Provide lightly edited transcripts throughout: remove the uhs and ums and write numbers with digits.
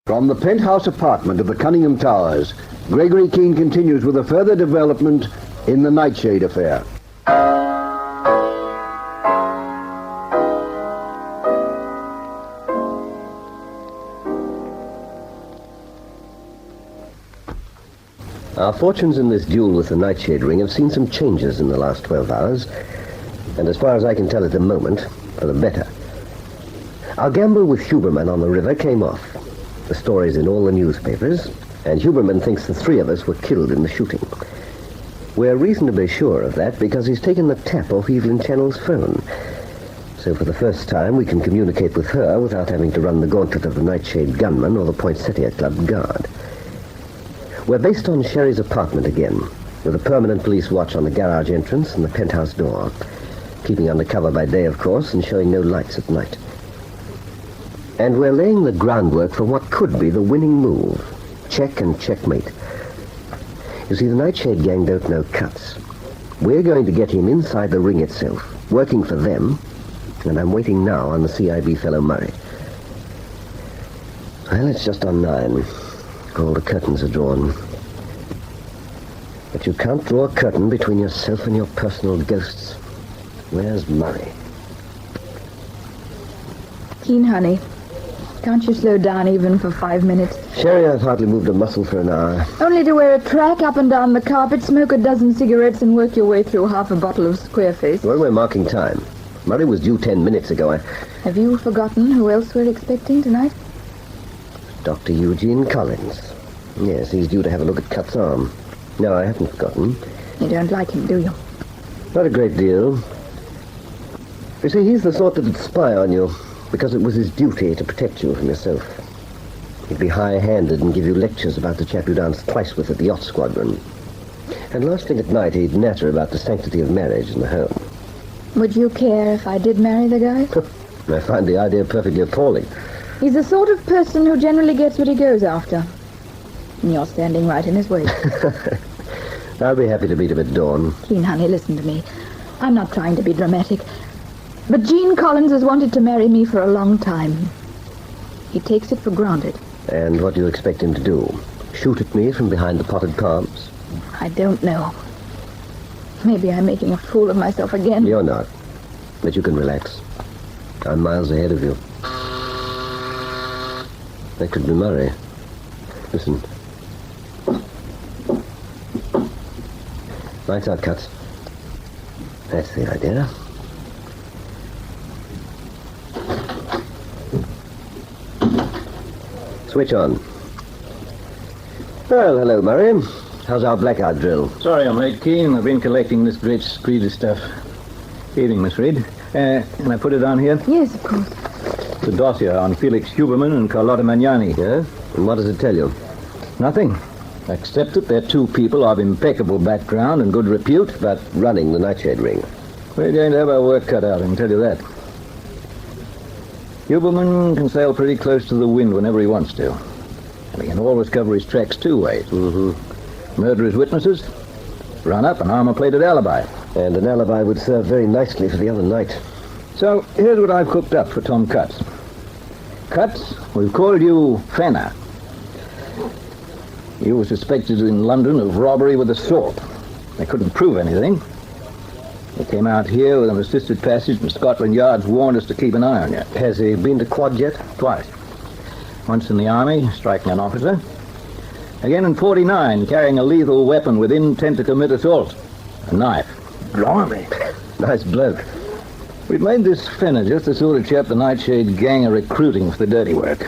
From the penthouse apartment of the Cunningham Towers, Gregory Keene continues with a further development in the NightShade affair. Our fortunes in this duel with the NightShade ring have seen some changes in the last 12 hours, and as far as I can tell at the moment, for the better. Our gamble with Huberman on the river came off. The story's in all the newspapers, and Huberman thinks the three of us were killed in the shooting. We're reasonably sure of that because he's taken the tap off Evelyn Channel's phone. So for the first time, we can communicate with her without having to run the gauntlet of the NightShade gunman or the Poinsettia Club guard. We're based on Sherry's apartment again, with a permanent police watch on the garage entrance and the penthouse door, keeping under cover by day, of course, and showing no lights at night. And we're laying the groundwork for what could be the winning move. Check and checkmate. You see, the NightShade gang don't know cuts. We're going to get him inside the ring itself, working for them, and I'm waiting now on the CIB fellow Murray. Well, it's just on 9. All the curtains are drawn. But you can't draw a curtain between yourself and your personal ghosts. Where's Murray? Keene, honey. Can't you slow down even for 5 minutes? Sherry, I've hardly moved a muscle for an hour. Only to wear a track up and down the carpet, smoke a dozen cigarettes, and work your way through half a bottle of Squareface. Well, we're marking time. Murray was due 10 minutes ago. Have you forgotten who else we're expecting tonight? Dr. Eugene Collins. Yes, he's due to have a look at Cut's arm. No, I haven't forgotten. You don't like him, do you? Not a great deal. You see, he's the sort that'd spy on you, because it was his duty to protect you from yourself. He'd be high-handed and give you lectures about the chap you danced twice with at the yacht squadron. And last thing at night, he'd natter about the sanctity of marriage in the home. Would you care if I did marry the guy? I find the idea perfectly appalling. He's the sort of person who generally gets what he goes after. And you're standing right in his way. I'll be happy to meet him at dawn. Keene, honey, listen to me. I'm not trying to be dramatic. But Gene Collins has wanted to marry me for a long time. He takes it for granted. And what do you expect him to do? Shoot at me from behind the potted palms? I don't know. Maybe I'm making a fool of myself again. You're not. But you can relax. I'm miles ahead of you. That could be Murray. Listen. Lights out, Cuts. That's the idea. Switch on. Well, hello, Murray. How's our blackout drill? Sorry I'm late, Keene. I've been collecting this great screed of stuff. Evening, Miss Reed. Can I put it on here? Yes, of course. The dossier on Felix Huberman and Carlotta Magnani. Yeah? And what does it tell you? Nothing. Except that they're two people of impeccable background and good repute. But running the NightShade ring. We're going to have our work cut out, I can tell you that. Huberman can sail pretty close to the wind whenever he wants to. And he can always cover his tracks 2 ways. Mm-hmm. Murder his witnesses, run up an armor-plated alibi. And an alibi would serve very nicely for the other night. So, here's what I've cooked up for Tom Cutts. Cutts, we've called you Fenner. You were suspected in London of robbery with assault. They couldn't prove anything. They came out here with an assisted passage, and Scotland Yard's warned us to keep an eye on you. Has he been to quad yet? Twice. Once in the army, striking an officer. Again in 49, carrying a lethal weapon with intent to commit assault. A knife. Blimey. Nice bloke. We've made this Fenner just the sort of chap the NightShade gang are recruiting for the dirty work.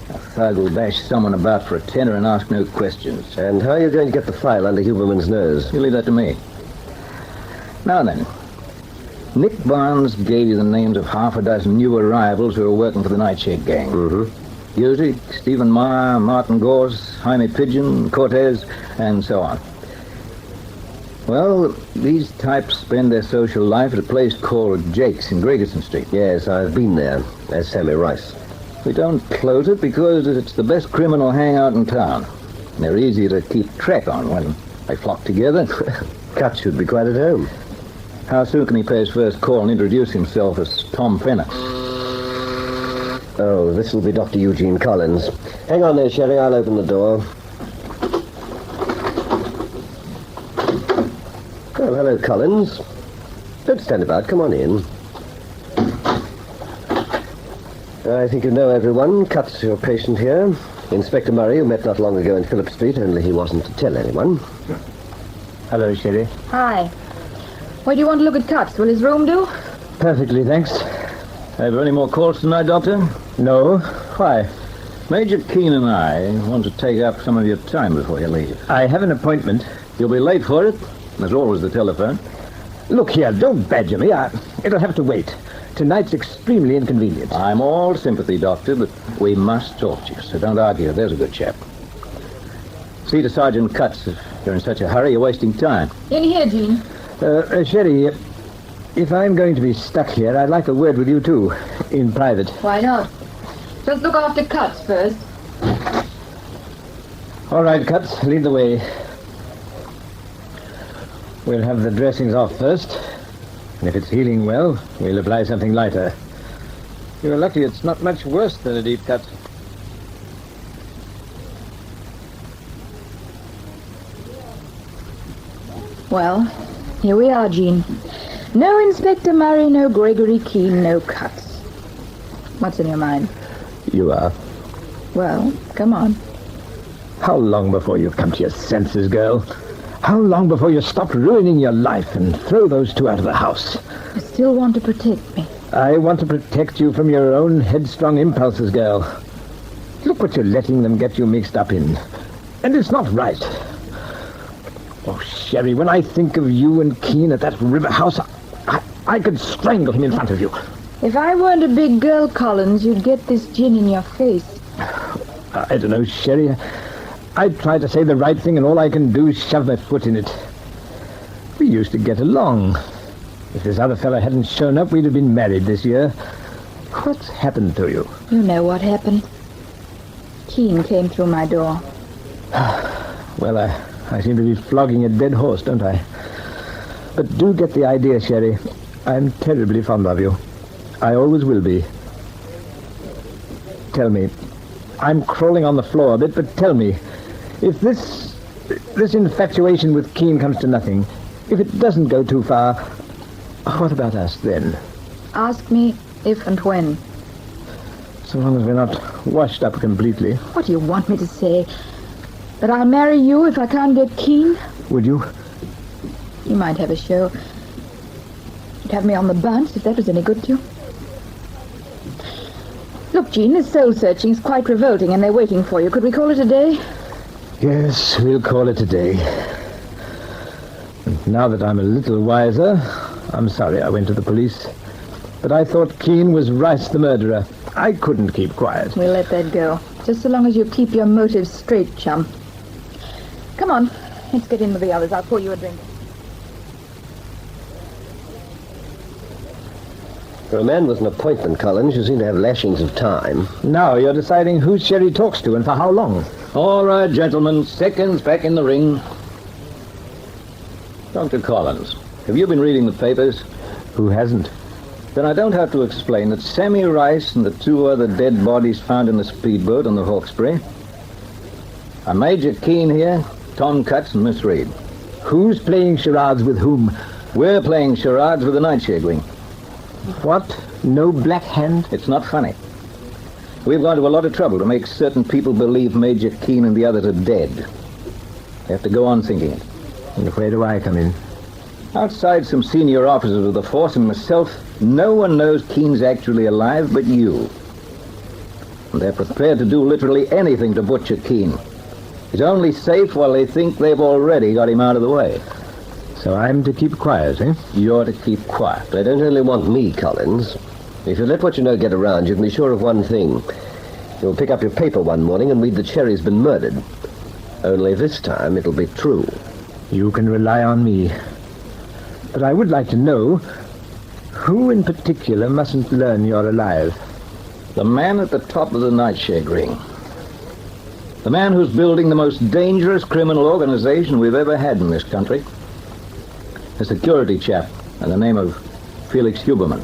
A thug will bash someone about for a tenner and ask no questions. And how are you going to get the file under Huberman's nose? You leave that to me. Now then, Nick Barnes gave you the names of half a dozen new arrivals who are working for the NightShade gang. Mm-hmm. Usick, Stephen Meyer, Martin Gorse, Jaime Pigeon, Cortez, and so on. Well, these types spend their social life at a place called Jake's in Gregerson Street. Yes, I've been there, as Sammy Rice. We don't close it because it's the best criminal hangout in town. They're easy to keep track on when they flock together. Cut should be quite at home. How soon can he pay his first call and introduce himself as Tom Fenner? Oh, this will be Dr. Eugene Collins. Hang on there, Sherry. I'll open the door. Oh, hello, Collins. Don't stand about. Come on in. I think you know everyone. Cut's your patient here. Inspector Murray, you met not long ago in Phillip Street, only he wasn't to tell anyone. Hello, Sherry. Hi. Why do you want to look at Cuts? Will his room do? Perfectly, thanks. Have you any more calls tonight, Doctor? No. Why? Major Keene and I want to take up some of your time before you leave. I have an appointment. You'll be late for it. There's always the telephone. Look here, don't badger me. It'll have to wait. Tonight's extremely inconvenient. I'm all sympathy, Doctor, but we must talk to you, so don't argue. There's a good chap. See to Sergeant Cutts. If you're in such a hurry, you're wasting time. In here, Jean. Sherry, if I'm going to be stuck here, I'd like a word with you, too, in private. Why not? Just look after Cuts first. All right, Cutts, lead the way. We'll have the dressings off first. And if it's healing well, we'll apply something lighter. You're lucky it's not much worse than a deep cut. Well, here we are, Jean. No Inspector Murray, no Gregory Keene, no Cuts. What's in your mind? You are. Well, come on. How long before you come to your senses, girl? How long before you stop ruining your life and throw those two out of the house? You still want to protect me. I want to protect you from your own headstrong impulses, girl. Look what you're letting them get you mixed up in. And it's not right. Oh, Sherry, when I think of you and Keene at that river house, I could strangle him in front of you. If I weren't a big girl, Collins, you'd get this gin in your face. I don't know, Sherry. I try to say the right thing, and all I can do is shove my foot in it. We used to get along. If this other fella hadn't shown up, we'd have been married this year. What's happened to you? You know what happened. Keene came through my door. Well, I seem to be flogging a dead horse, don't I? But do get the idea, Sherry. I'm terribly fond of you. I always will be. Tell me. I'm crawling on the floor a bit, but tell me. If this infatuation with Keene comes to nothing, if it doesn't go too far, what about us then? Ask me if and when. So long as we're not washed up completely. What do you want me to say? That I'll marry you if I can't get Keene? Would you? You might have a show. You'd have me on the bounce if that was any good to you. Look, Jean, this soul-searching's quite revolting, and they're waiting for you. Could we call it a day? Yes, we'll call it a day. And now that I'm a little wiser, I'm sorry I went to the police. But I thought Keene was Rice the murderer. I couldn't keep quiet. We'll let that go. Just so long as you keep your motives straight, chum. Come on, let's get in with the others. I'll pour you a drink. For a man with an appointment, Collins, you seem to have lashings of time. Now you're deciding who Sherry talks to and for how long. All right, gentlemen. Seconds back in the ring. Dr. Collins, have you been reading the papers? Who hasn't? Then I don't have to explain that Sammy Rice and the two other dead bodies found in the speedboat on the Hawkesbury are Major Keene here, Tom Cutts, and Miss Reed. Who's playing charades with whom? We're playing charades with the NightShade wing. What? No black hand? It's not funny. We've gone to a lot of trouble to make certain people believe Major Keene and the others are dead. They have to go on thinking it. And where do I come in? Outside some senior officers of the force and myself, no one knows Keene's actually alive but you. And they're prepared to do literally anything to butcher Keene. He's only safe while they think they've already got him out of the way. So I'm to keep quiet, eh? You're to keep quiet. They don't only want me, Collins. If you let what you know get around, you can be sure of one thing. You'll pick up your paper one morning and read that Sherry's been murdered. Only this time it'll be true. You can rely on me. But I would like to know who in particular mustn't learn you're alive. The man at the top of the NightShade ring. The man who's building the most dangerous criminal organization we've ever had in this country. A security chap by the name of Felix Huberman.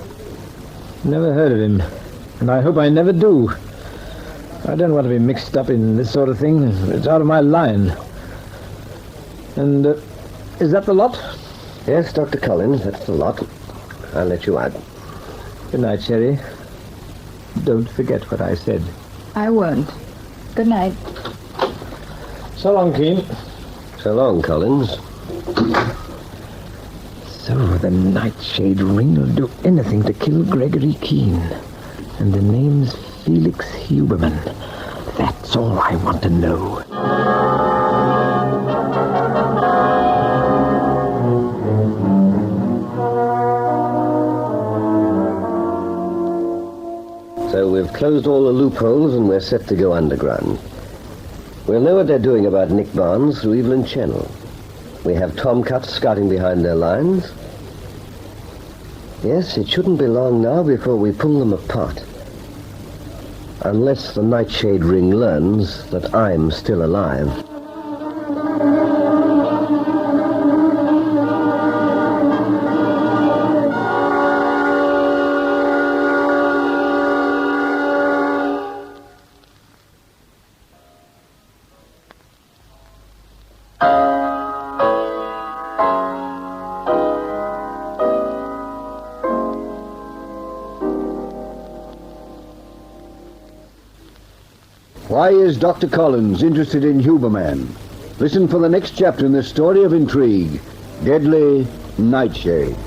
Never heard of him. And I hope I never do. I don't want to be mixed up in this sort of thing. It's out of my line. And, is that the lot? Yes, Dr. Collins, that's the lot. I'll let you out. Good night, Sherry. Don't forget what I said. I won't. Good night. So long, Keene. So long, Collins. So the Nightshade ring will do anything to kill Gregory Keene. And the name's Felix Huberman. That's all I want to know. So we've closed all the loopholes and we're set to go underground. We'll know what they're doing about Nick Barnes through Evelyn Channel. We have tomcats scouting behind their lines. Yes, it shouldn't be long now before we pull them apart. Unless the Nightshade ring learns that I'm still alive. Why is Dr. Collins interested in Huberman? Listen for the next chapter in this story of intrigue, Deadly Nightshade.